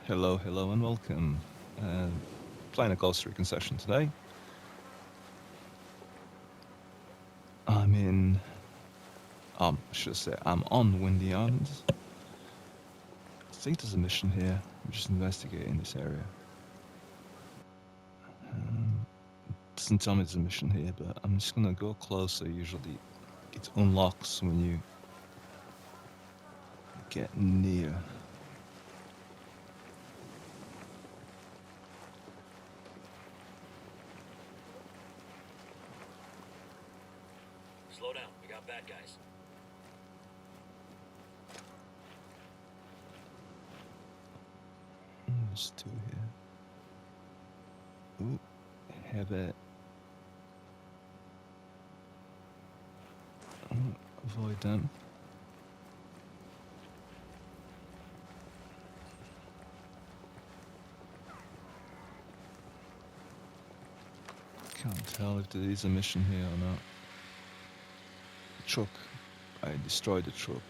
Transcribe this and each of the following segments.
Hello, hello, and welcome. Uh, Playing a Ghost Recon session today. I'm in. I should say I'm on Windy Islands. I think there's a mission here. I'm just investigating this area. Doesn't tell me there's a mission here, but I'm just gonna go closer. Usually, it unlocks when you get near. Slow down. We got bad guys. There's two here. Ooh, heavy. Avoid them. Can't tell if there is a mission here or not. Truck. I destroyed the truck.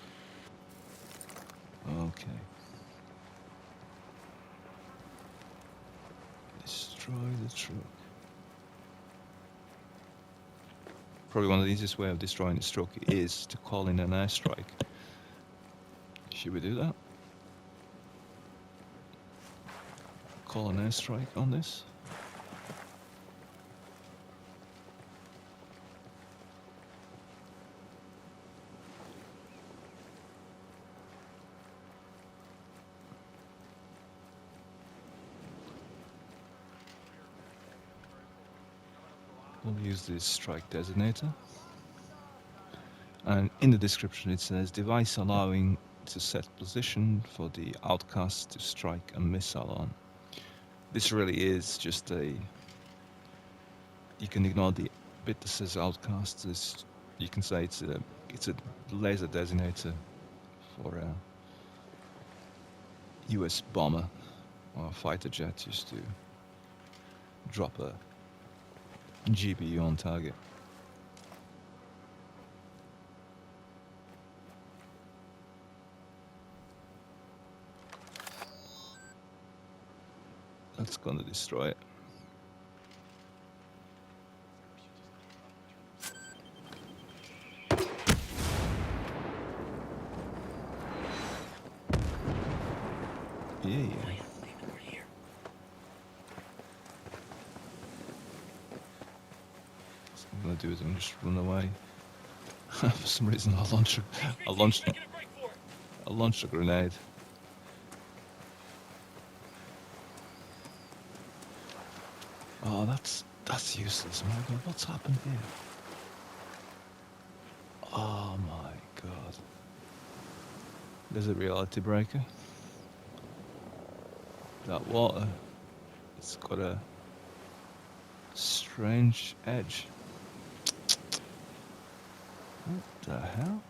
Okay. Destroy the truck. Probably one of the easiest way of destroying this truck is to call in an airstrike. Should we do that? Call an airstrike on this? We'll use this strike designator. And in the description it says device allowing to set position for the outcast to strike a missile on. This really is just a... You can ignore the bit that says outcast. You can say it's a laser designator for a US bomber or a fighter jet just to drop a GPU on target. That's gonna destroy it. Yeah. What I'm gonna do is I'm just run away. For some reason I launched a grenade. Oh, that's useless. Oh my god, what's happened here? Oh my god. There's a reality breaker. That water, it's got a strange edge. What the hell?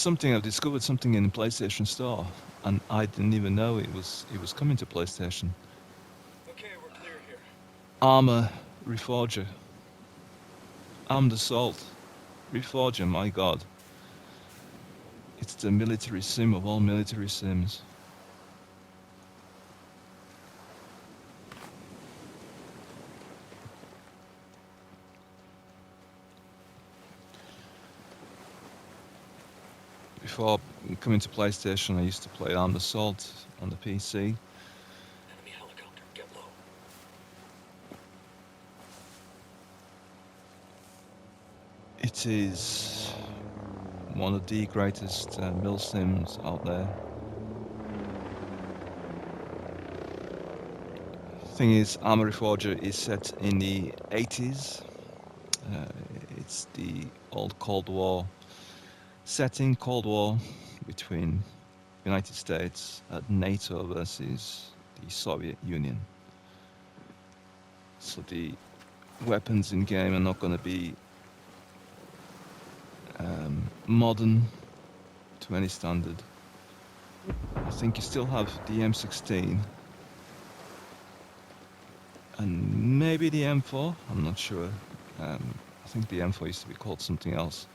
I've discovered something in the PlayStation Store, and I didn't even know it was coming to PlayStation. Okay, we're clear here. Armor Reforger. Armed Assault Reforger, my god. It's the military sim of all military sims. Before coming to PlayStation, I used to play Armed Assault on the PC. Enemy helicopter, get low. It is one of the greatest mil sims out there. Thing is, Armory Forger is set in the 80s. It's the old Cold War setting, Cold War between United States and NATO versus the Soviet Union. So the weapons in game are not going to be modern to any standard. I think you still have the M16. and maybe the M4. I'm not sure. I think the M4 used to be called something else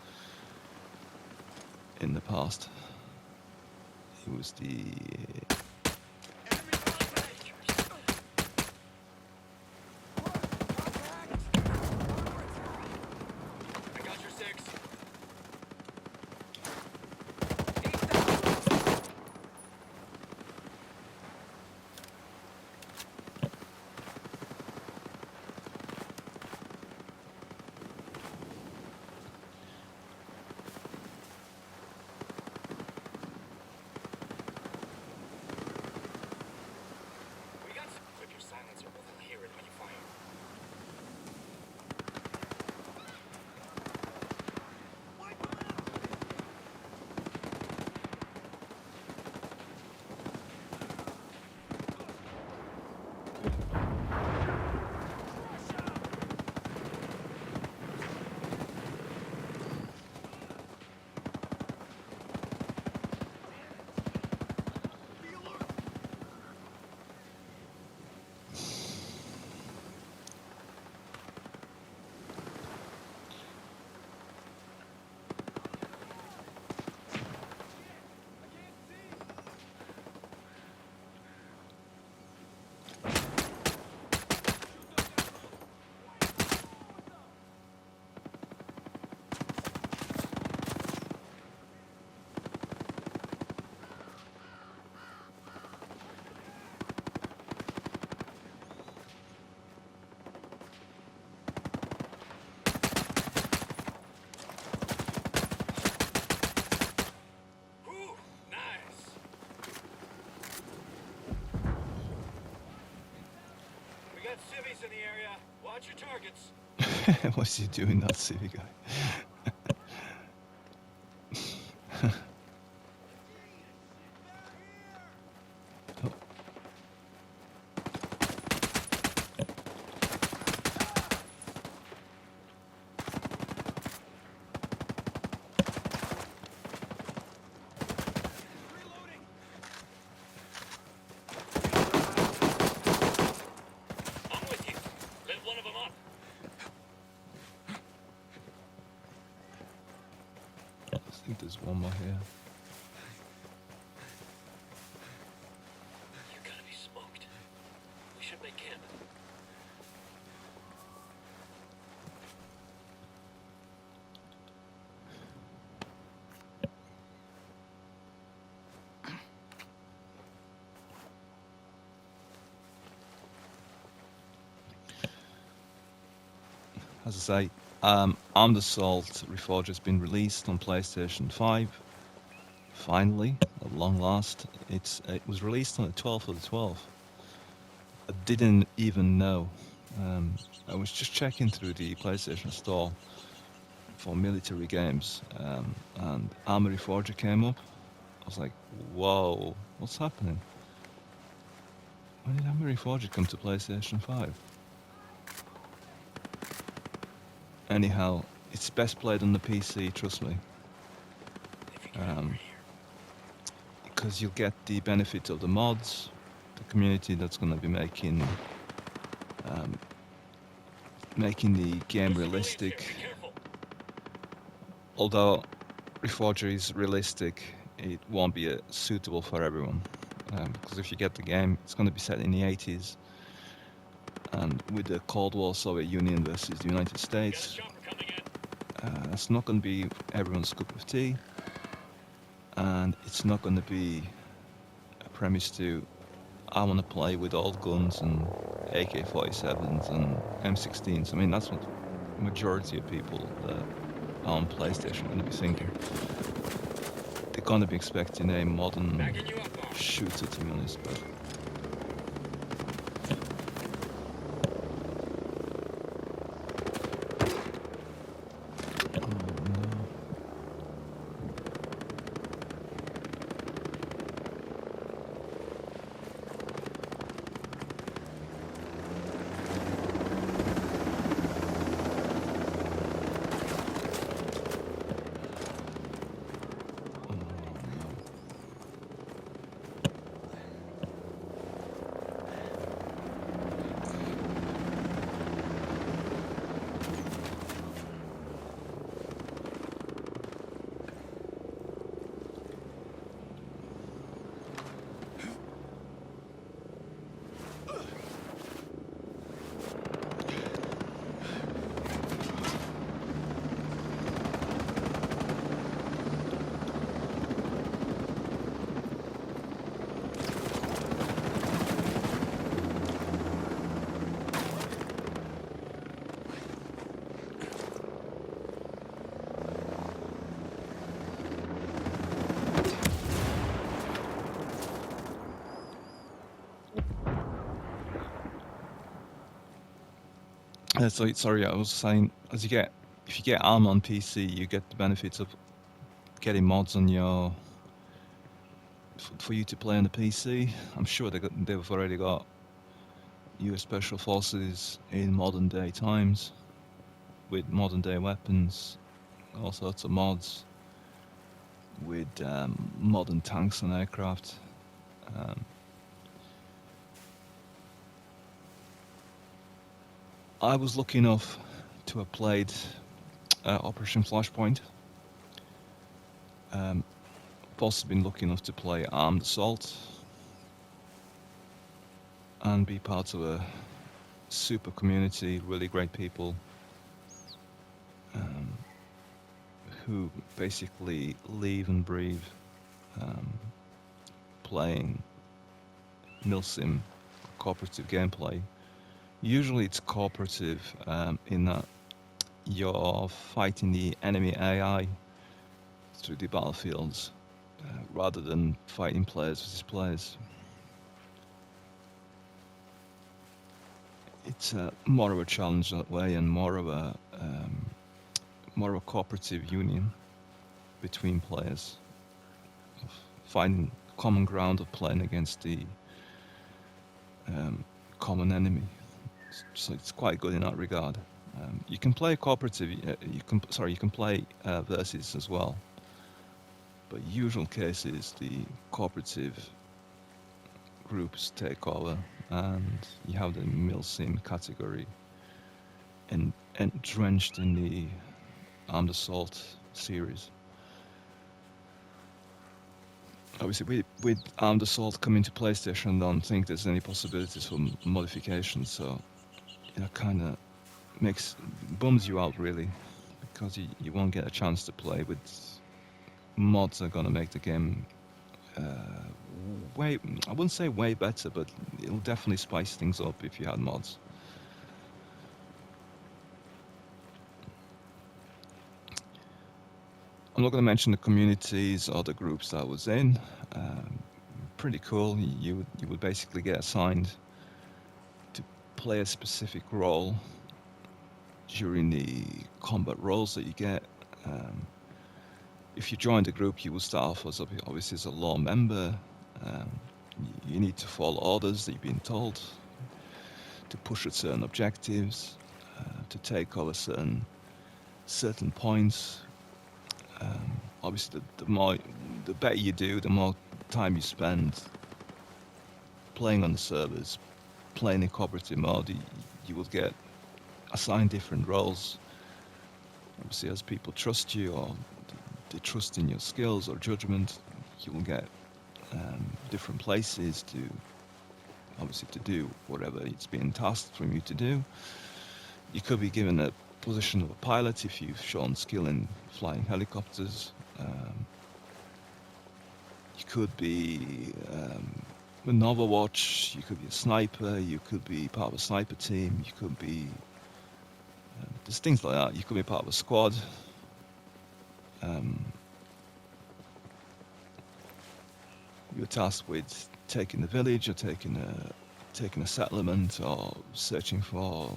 in the past. It was the I got your six. We got some. Clip your silencer, but they'll hear it when you fire. Whew, nice. We got civvies in the area. Watch your targets. what's he doing, that civvy guy? Oh, I'm with you. Lit one of them up. I think there's one more here. You gotta be smoked. We should make camp. As I say, Armed Assault Reforged has been released on PlayStation 5. Finally, at long last. It was released on the 12th of the 12th. I didn't even know. I was just checking through the PlayStation Store for military games, and Armory Forger came up. I was like, whoa, what's happening? When did Armory Forger come to PlayStation 5? Anyhow, it's best played on the PC, trust me. If you get over here. Because you'll get the benefit of the mods, the community that's going to be making the game There's civilians here. realistic. Be careful. Although Reforger is realistic, it won't be suitable for everyone. Because if you get the game, it's going to be set in the 80s, and with the Cold War Soviet Union versus the United Got a States, chopper coming in. it's not going to be everyone's cup of tea, and it's not going to be a premise to I want to play with old guns and AK-47s and M16s. I mean, that's what the majority of people that are on PlayStation are going to be thinking. They're going to be expecting a modern Backing you up, boss. shooter, to be honest. But oh, no. Oh, no. Sorry, I was saying, if you get ARM on PC, you get the benefits of getting mods on for you to play on the PC. I'm sure they've already got US Special Forces in modern day times with modern day weapons, all sorts of mods with modern tanks and aircraft. Um, I was lucky enough to have played Operation Flashpoint. I've also been lucky enough to play Armed Assault and be part of a super community, really great people who basically live and breathe playing milsim cooperative gameplay. Usually it's cooperative in that you're fighting the enemy AI through the battlefields rather than fighting players versus players. It's more of a challenge that way, and more of a cooperative union between players, of finding common ground of playing against the common enemy. So it's quite good in that regard. You can play cooperative. You can play versus as well. But usual cases, the cooperative groups take over, and you have the milsim category and drenched in the Armed Assault series. Obviously, with Armed Assault coming to PlayStation, I don't think there's any possibilities for modifications. So it kind of bums you out really, because you won't get a chance to play with mods that are gonna make the game I wouldn't say way better, but it'll definitely spice things up if you had mods. I'm not going to mention the communities or the groups that I was in. Pretty cool. You would basically get assigned to play a specific role during the combat roles that you get. If you join the group, you will start off as obviously as a law member. You need to follow orders that you've been told, to push at certain objectives, to take over certain points. Obviously, the better you do, the more time you spend playing on the servers, playing in cooperative mode. You will get assigned different roles. Obviously, as people trust you or they trust in your skills or judgment, you will get different places to do whatever it's been tasked from you to do. You could be given a position of a pilot if you've shown skill in flying helicopters. You could be an Overwatch, you could be a sniper, you could be part of a sniper team, you could be there's things like that. You could be part of a squad. You're tasked with taking the village or taking a settlement or searching for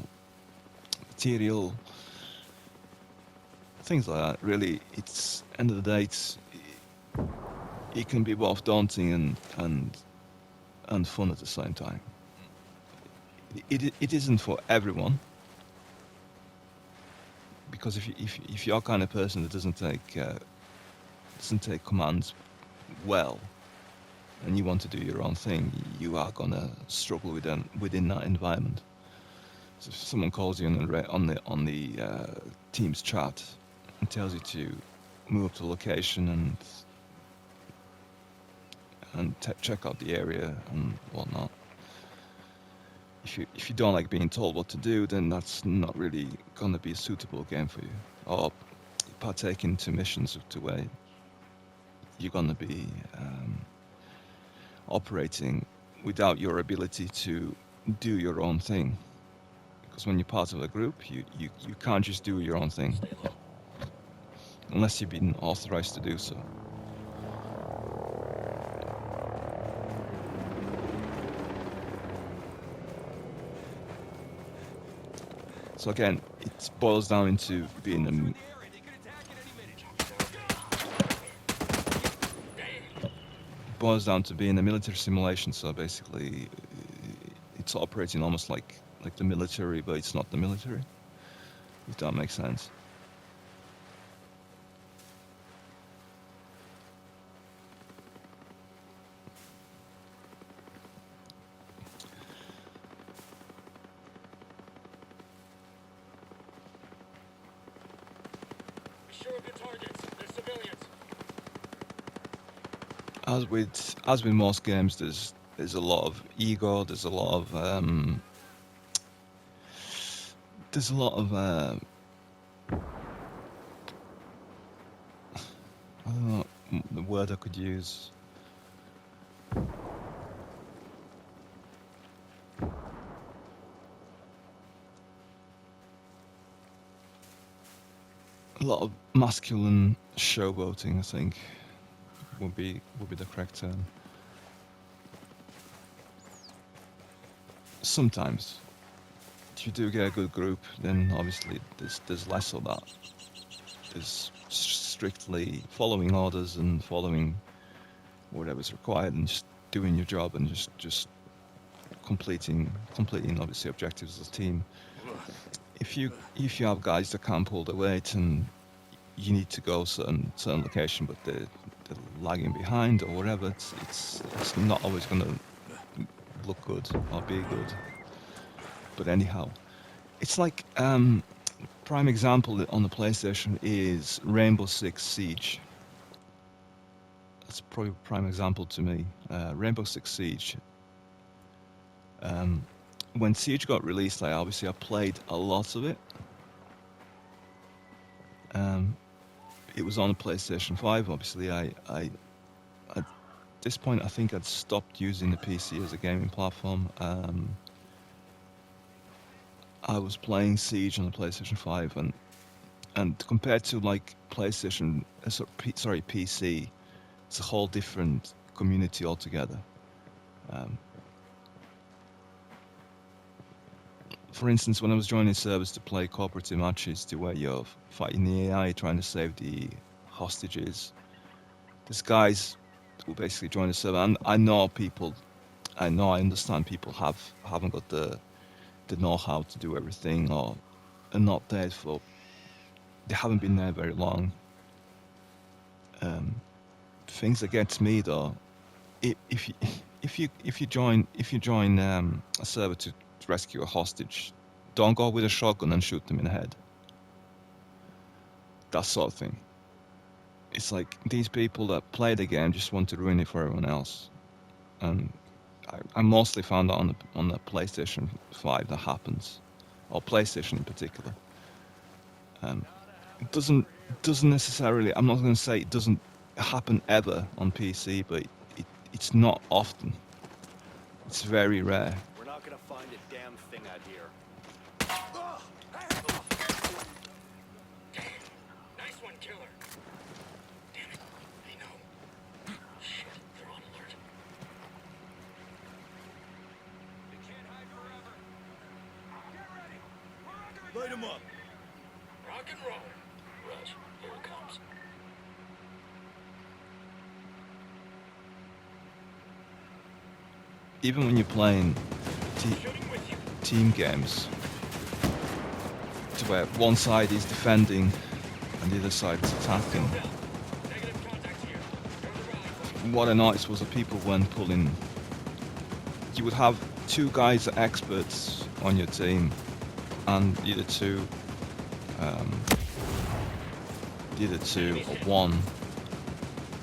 material, things like that. Really, it's end of the day, it can be both daunting and fun at the same time. It isn't for everyone, because if you're a kind of person that doesn't take commands well, and you want to do your own thing, you are gonna struggle within that environment. So if someone calls you on the Teams chat and tells you to move to the location and check out the area and whatnot, if you don't like being told what to do, then that's not really gonna be a suitable game for you. Or partake into missions to where you're gonna be operating without your ability to do your own thing. Because when you're part of a group, you can't just do your own thing unless you've been authorized to do so. So again, it boils down into being a boils down to being a military simulation. So basically, it's operating almost like the military, but it's not the military. If that makes sense. Be sure of your targets. They're civilians. As with most games, there's a lot of ego. There's a lot of I don't know the word I could use. A lot of masculine showboating, I think, would be the correct term. Sometimes, if you do get a good group, then obviously there's less of that. There's strictly following orders and following whatever's required and just doing your job and just completing obviously objectives as a team. If you have guys that can't pull the weight and you need to go certain location, but they're lagging behind or whatever, it's not always going to look good or be good. But anyhow, it's like prime example on the PlayStation is Rainbow Six Siege. That's probably a prime example to me. Rainbow Six Siege. When Siege got released, I played a lot of it. It was on a PlayStation 5. Obviously, I at this point I think I'd stopped using the PC as a gaming platform. I was playing Siege on the PlayStation 5, and compared to like PlayStation, PC, it's a whole different community altogether. For instance, when I was joining servers to play cooperative matches to where you're fighting the AI, trying to save the hostages, there's guys who basically join the server, and I understand people haven't got the know-how to do everything, or are not there for, they haven't been there very long. Things that gets me though, if you join a server to rescue a hostage, don't go with a shotgun and shoot them in the head. That sort of thing. It's like these people that play the game just want to ruin it for everyone else, and I mostly found that on the PlayStation 5 that happens, or PlayStation in particular. It doesn't necessarily. I'm not going to say it doesn't happen ever on PC, but it's not often. It's very rare. We're not gonna find a damn thing out here. Nice one, killer. Damn it. They know. Shit, they're on alert. They can't hide forever. Get ready. We're under attack. Light 'em up. Rock and roll. Rush. Here it comes. Even when you're playing team games, to where one side is defending and the other side is attacking, what I noticed was that people weren't pulling. You would have two guys that are experts on your team, and the other two, or one,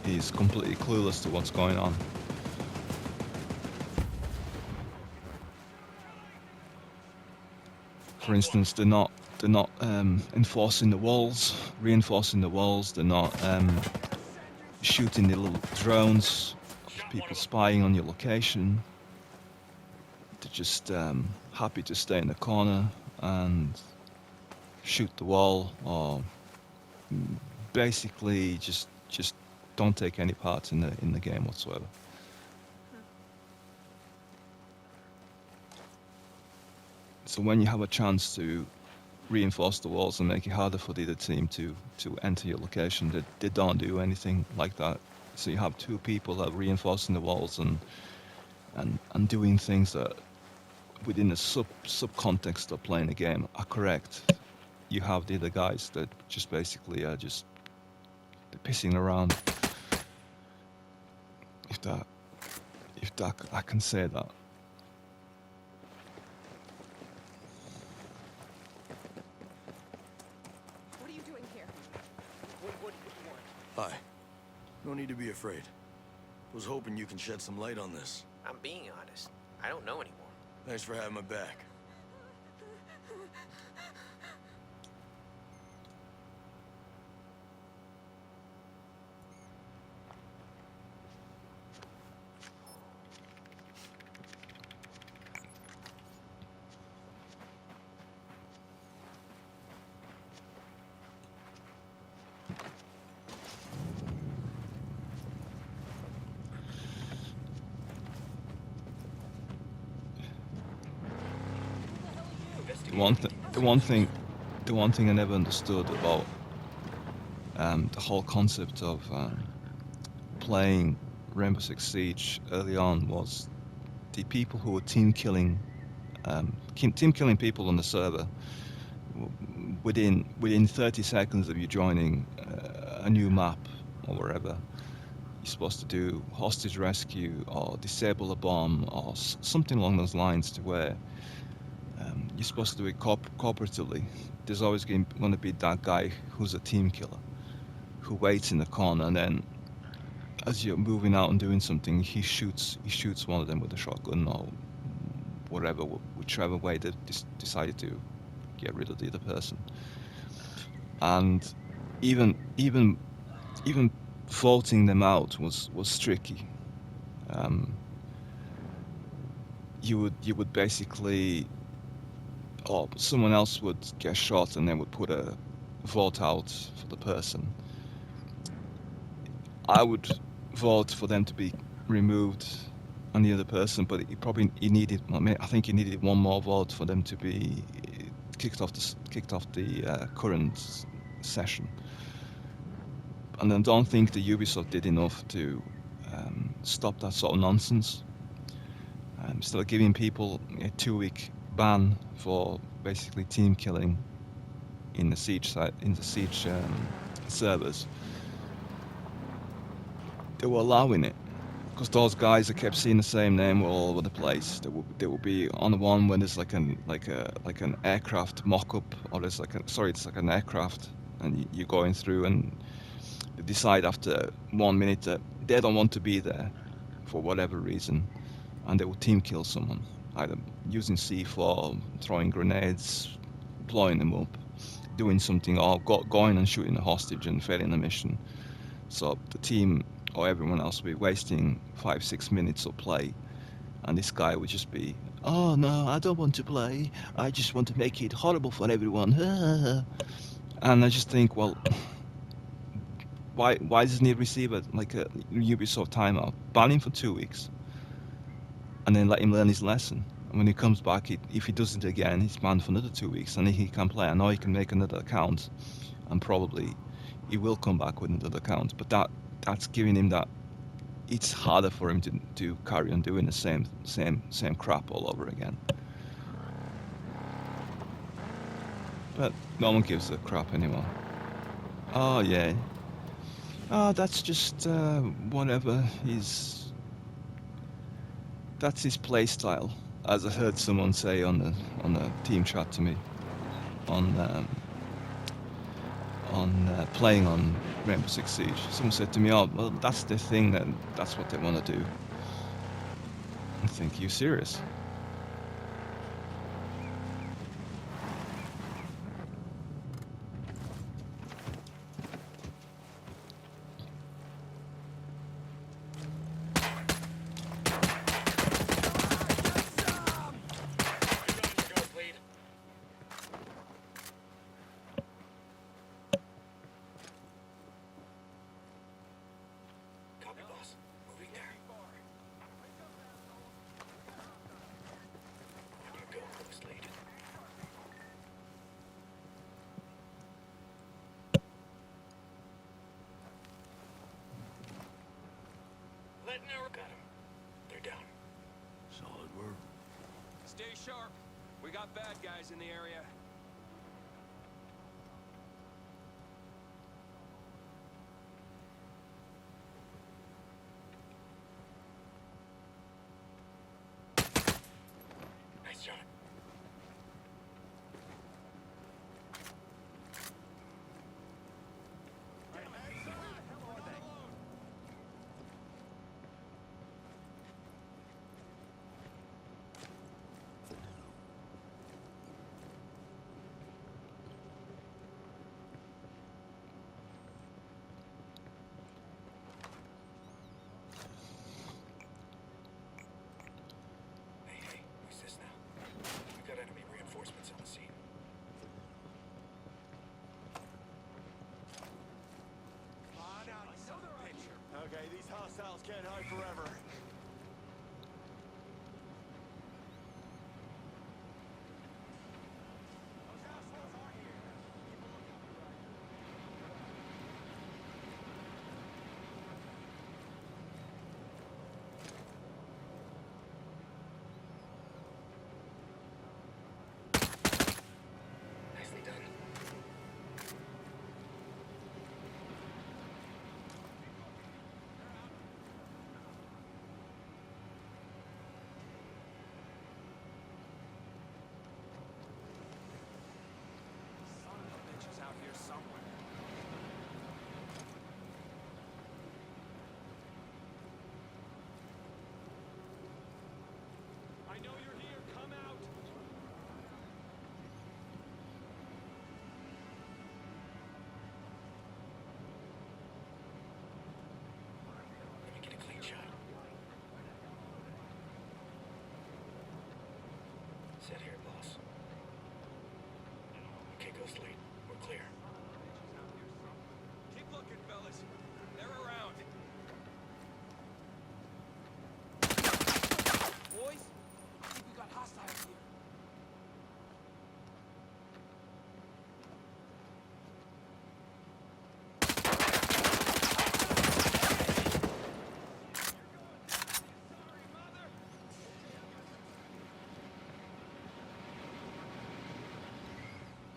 is completely clueless to what's going on. For instance, they're not enforcing the walls, reinforcing the walls. They're not shooting the little drones, people spying on your location. They're just happy to stay in the corner and shoot the wall, or basically just don't take any part in the game whatsoever. So when you have a chance to reinforce the walls and make it harder for the other team to enter your location. They don't do anything like that. So you have two people that are reinforcing the walls and doing things that within the sub context of playing a game are correct. You have the other guys that just basically are just pissing around. If that I can say that. What are you doing here? What do you want? Hi. No need to be afraid. Was hoping you can shed some light on this. I'm being honest. I don't know anymore. Thanks for having my back. The one thing I never understood about the whole concept of playing Rainbow Six Siege early on was the people who were team killing people on the server within 30 seconds of you joining a new map or wherever. You're supposed to do hostage rescue or disable a bomb or something along those lines, to where you're supposed to do it cooperatively. There's always going to be that guy who's a team killer, who waits in the corner, and then as you're moving out and doing something, he shoots one of them with a shotgun or whatever, whichever way they decided to get rid of the other person. And even voting them out was tricky. You would basically, or someone else would get shot and then would put a vote out for the person. I would vote for them to be removed on the other person, but he needed. I think he needed one more vote for them to be kicked off the current session. And I don't think the Ubisoft did enough to stop that sort of nonsense. Instead of giving people a 2-week ban for basically team killing in the siege servers, they were allowing it because those guys that kept seeing the same name were all over the place. They will be on the one when there's like an aircraft mock-up, or it's like an aircraft, and you're going through, and they decide after 1 minute that they don't want to be there for whatever reason, and they will team kill someone, either using C4, throwing grenades, blowing them up, doing something, or going and shooting a hostage and failing the mission. So the team or everyone else will be wasting 5-6 minutes of play, and this guy would just be, oh no, I don't want to play, I just want to make it horrible for everyone. And I just think, well, why doesn't he receive a Ubisoft timeout, ban him for 2 weeks, and then let him learn his lesson? And when he comes back, if he does it again, he's banned for another 2 weeks, and he can play. I know he can make another account, and probably he will come back with another account, but that's giving him that. It's harder for him to carry on doing the same crap all over again. But no one gives a crap anymore. Oh yeah. Oh, that's just whatever. That's his play style, as I heard someone say on the team chat to me, on playing on Rainbow Six Siege. Someone said to me, "Oh, well, that's the thing. That's what they want to do." I think, you serious? letting our... Got him. They're down. Solid work. Stay sharp. We got bad guys in the area. Nice shot. Hey, who's this now? We got enemy reinforcements on the scene. Okay, these hostiles can't hide forever. Nicely done. Son of a bitch is out here somewhere. I know you're here. Come out. Let me get a clean shot. Sit here, boss. Okay, Ghost Lead. We're clear. Keep looking, fellas. They're around. Boys, I think we got hostiles here.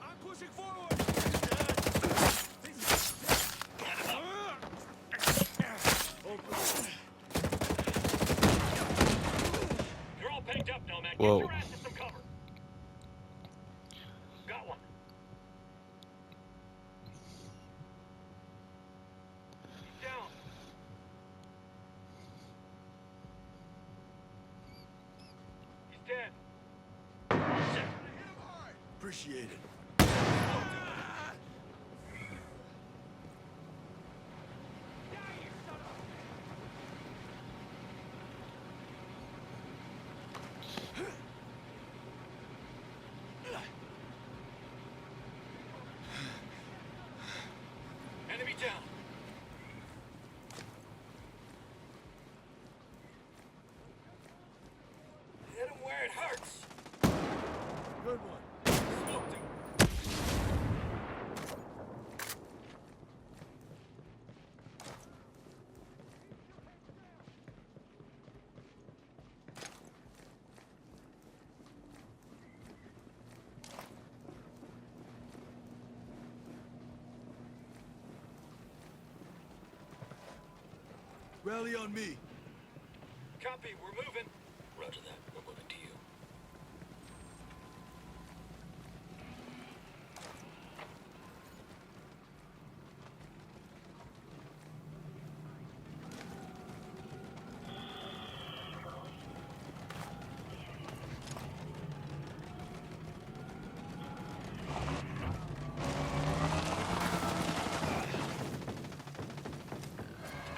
I'm pushing forward. They're all picked up, Nomad. Get Whoa. your ass to some cover. Got one. He's down. He's dead. Appreciate it. Enemy down. Hit him where it hurts. Good one. Smoked him. Rally on me. Copy, we're moving. Roger that. We're moving to you.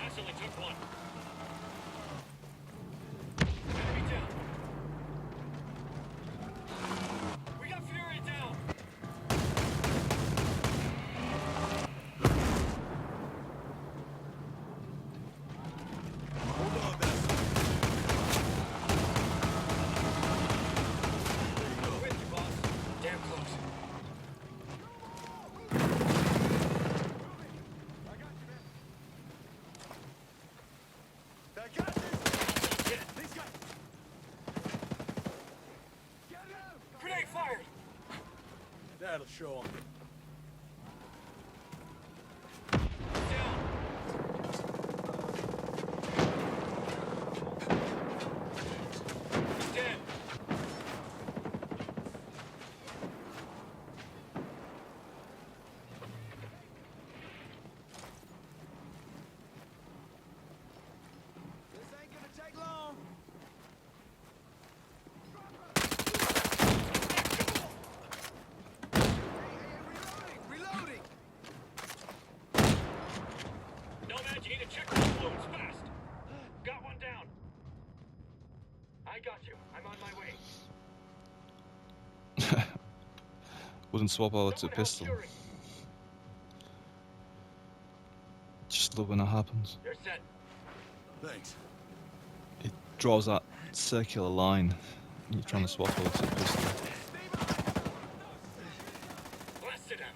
Actually took one. Enemy down. That'll show him. Wouldn't swap over to a pistol. Just love when that happens. You're set. Thanks. It draws that circular line. You're trying to swap over to a pistol. Blast it out.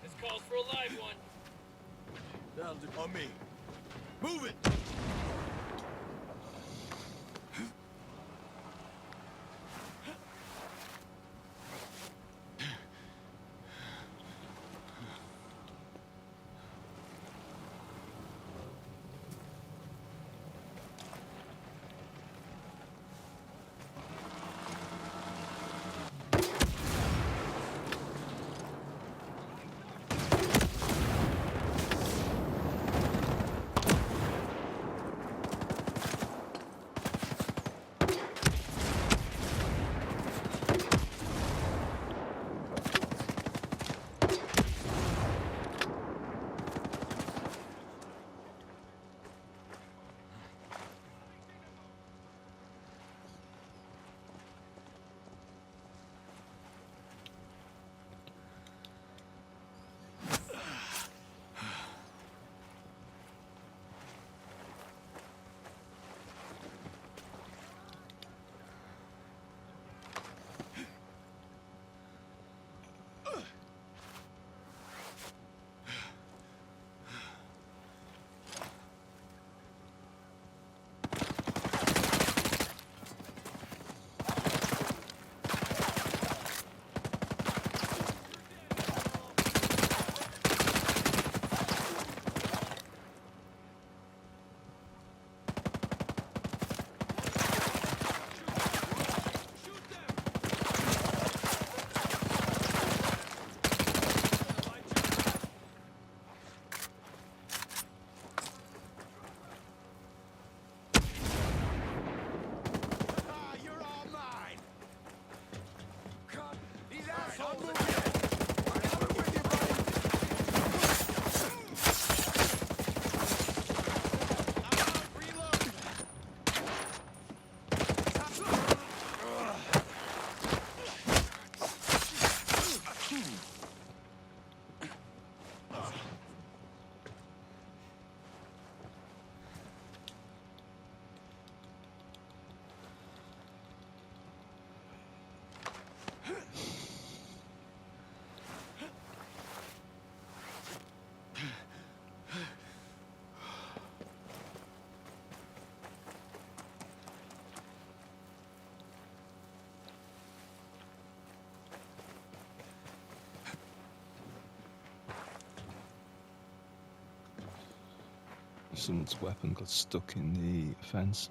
This calls for a live one. That'll do. On me. Move it! Someone's weapon got stuck in the fence.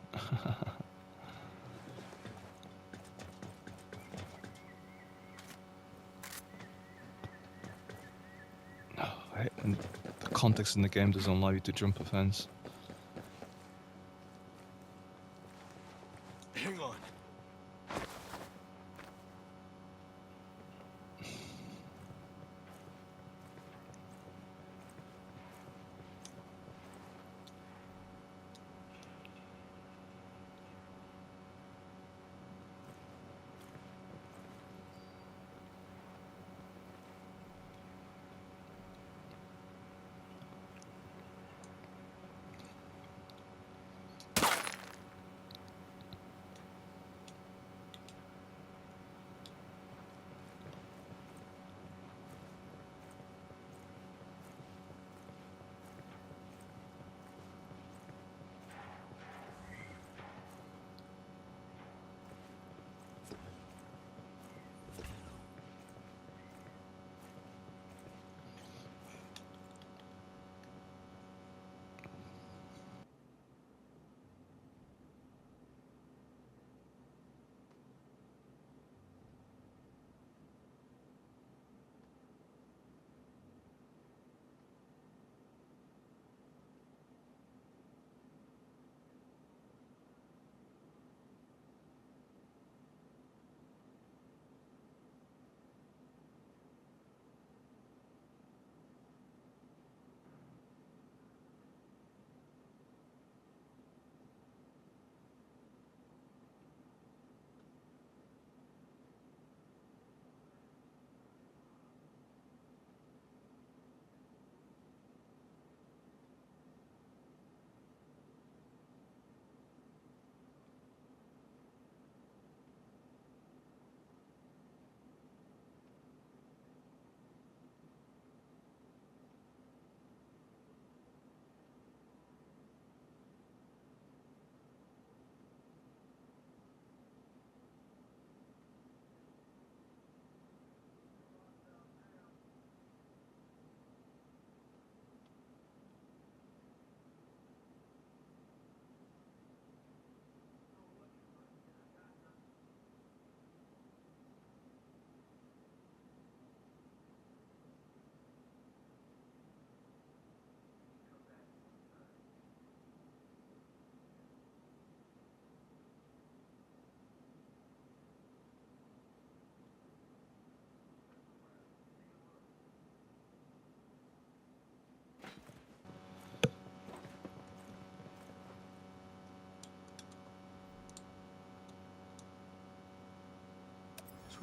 And the context in the game doesn't allow you to jump a fence. Hang on.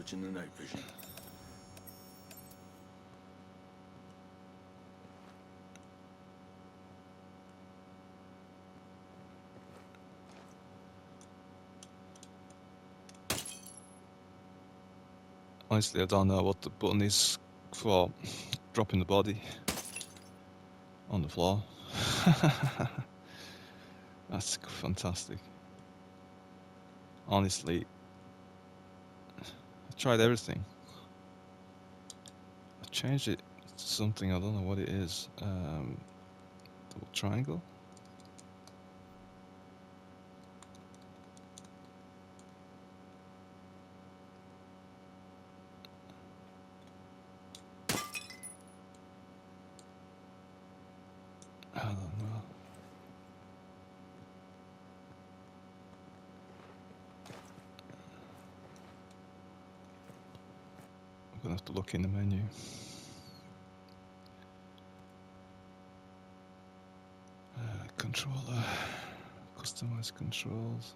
Switching to night vision. Honestly, I don't know what the button is for dropping the body on the floor. That's fantastic. Honestly, I tried everything. I changed it to something, I don't know what it is. Double triangle? I don't know. I'm gonna have to look in the menu. Controller, customize controls.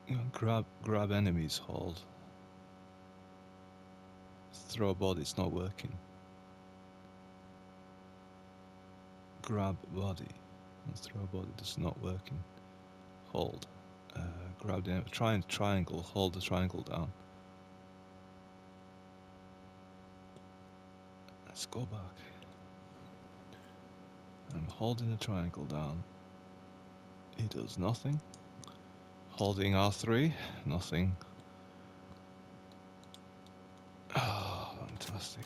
You know, grab enemies, hold. Throw a body, it's not working. Grab body and throw a body, that's not working. Hold. Grab the enemy. Try and triangle, hold the triangle down. Let's go back. I'm holding the triangle down. He does nothing. Holding R3, nothing. Oh, fantastic.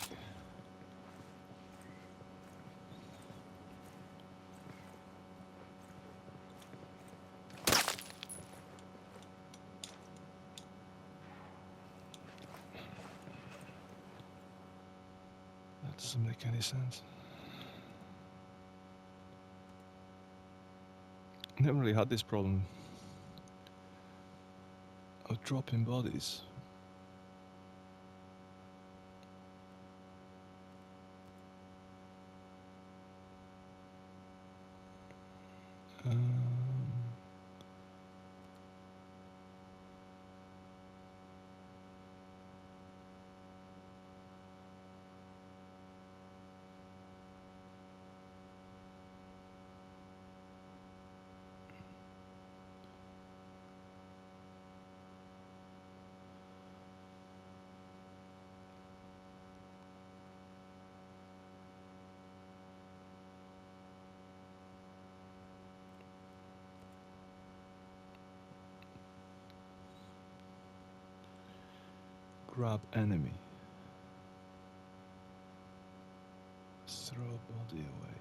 That doesn't make any sense. Never really had this problem of dropping bodies. Grab enemy. Throw body away.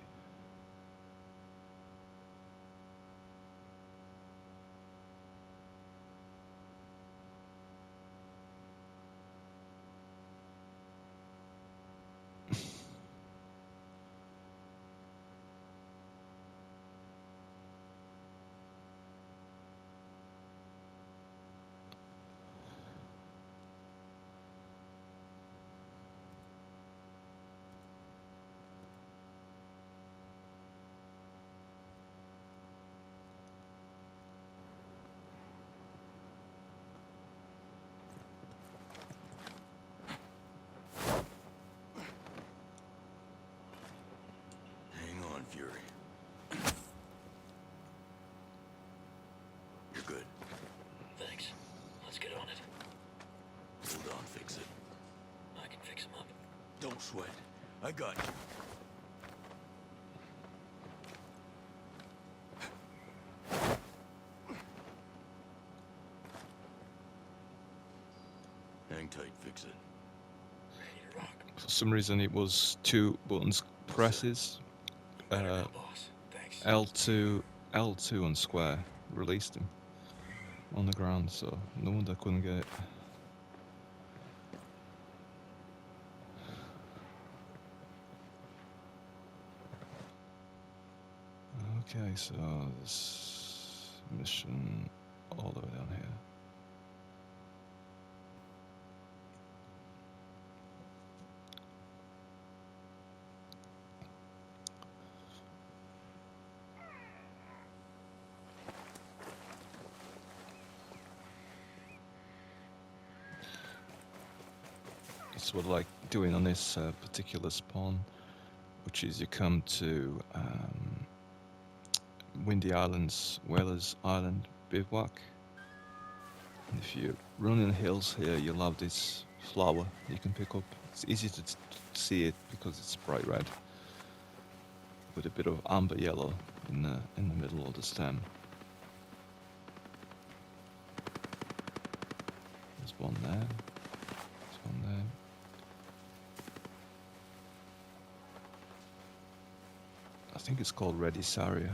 Hang on, Fury. You're good. Thanks. Let's get on it. Hold on, fix it. I can fix him up. Don't sweat. I got you. hang tight, fix it. Ready to rock. For some reason, it was 2 buttons presses. Better now, boss. Thanks. L2 on square released him on the ground, so no wonder I couldn't get it. Okay, so this mission all the way down here. That's what I like doing on this particular spawn, which is you come to Windy Islands, Whalers Island bivouac. And if you run in the hills here, you'll have this flower you can pick up. It's easy to see it because it's bright red with a bit of amber yellow in the middle of the stem. There's one there. There's one there. I think it's called Redisaria.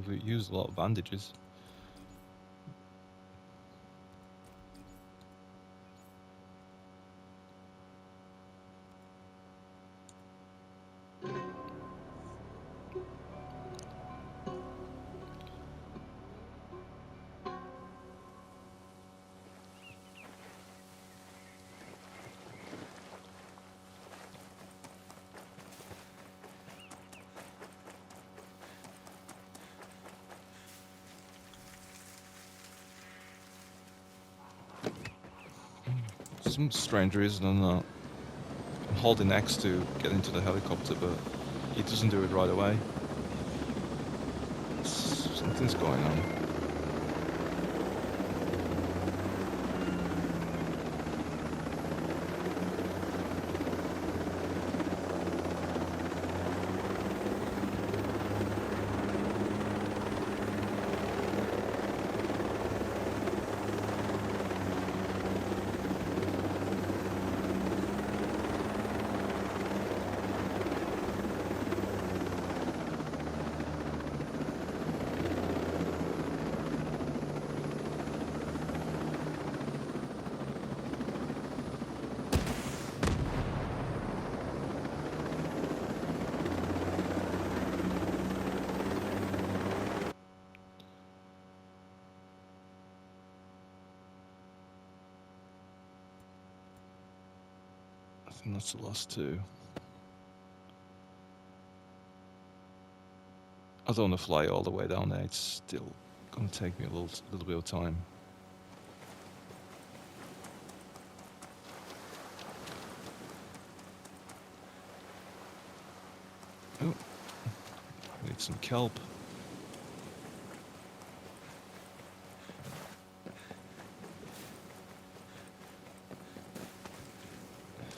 We've used a lot of bandages. For some strange reason, I'm holding X to get into the helicopter, but it doesn't do it right away. Something's going on. I think that's the last two. I don't want to fly all the way down there. It's still going to take me a little bit of time. Oh, need some kelp.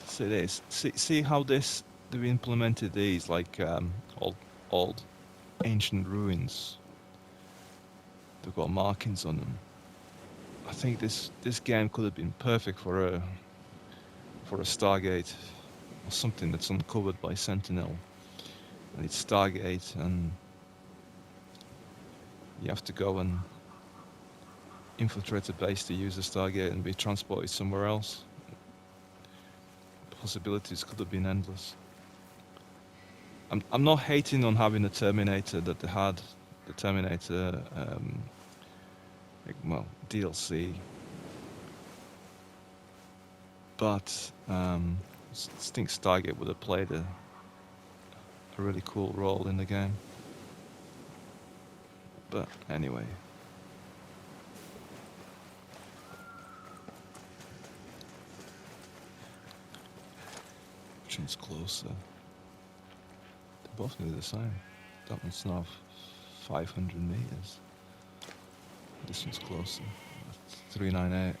See this. See how they've implemented these like old ancient ruins. They've got markings on them. I think this game could have been perfect for a Stargate or something that's uncovered by Sentinel. And it's Stargate, and you have to go and infiltrate a base to use the Stargate and be transported somewhere else. Possibilities could have been endless. I'm not hating on having the Terminator that they had, the Terminator DLC, but I think Stargate would have played a really cool role in the game. But anyway. Which one's closer? They're both nearly the same. That one's now 500 meters. This one's closer. 398.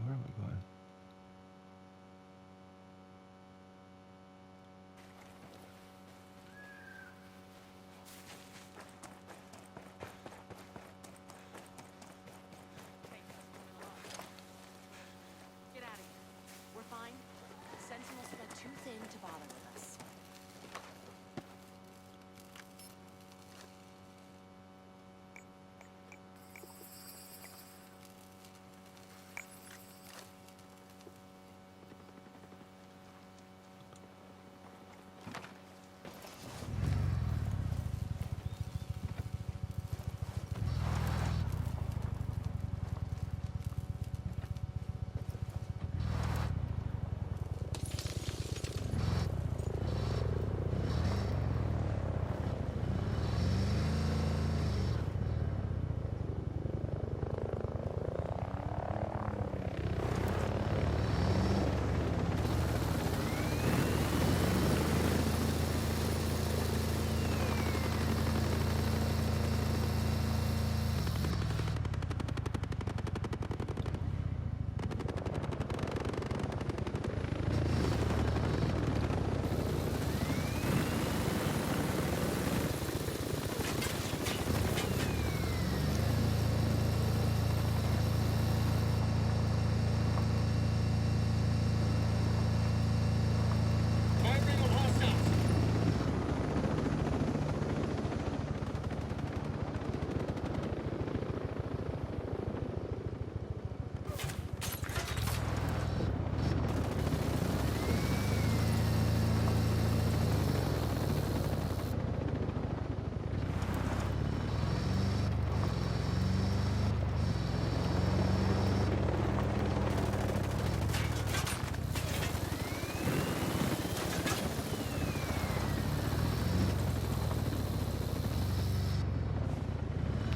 Where am I going? Get out of here. We're fine. The Sentinels spread too thin to bother with us. Firing on hostiles.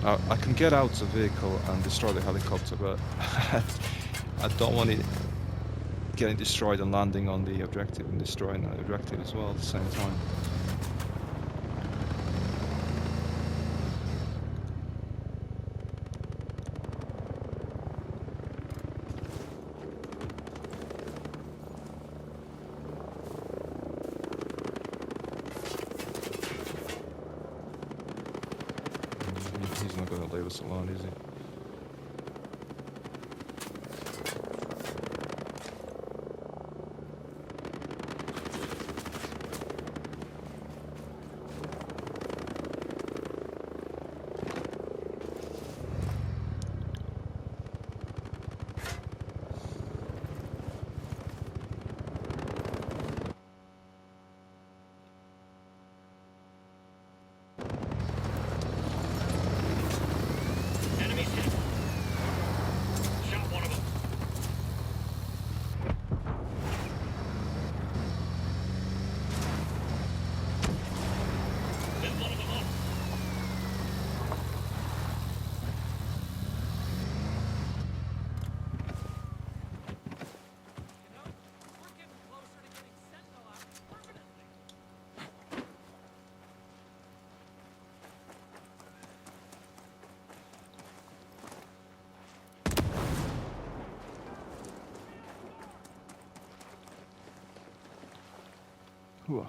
I can get out the vehicle and destroy the helicopter, but I don't want it getting destroyed and landing on the objective and destroying the objective as well at the same time. He's not going to leave us alone, is he? Enemies hit. Shot one of them. Lit one of them up. You know, we're getting closer to getting Sentinel out permanently. Hooah.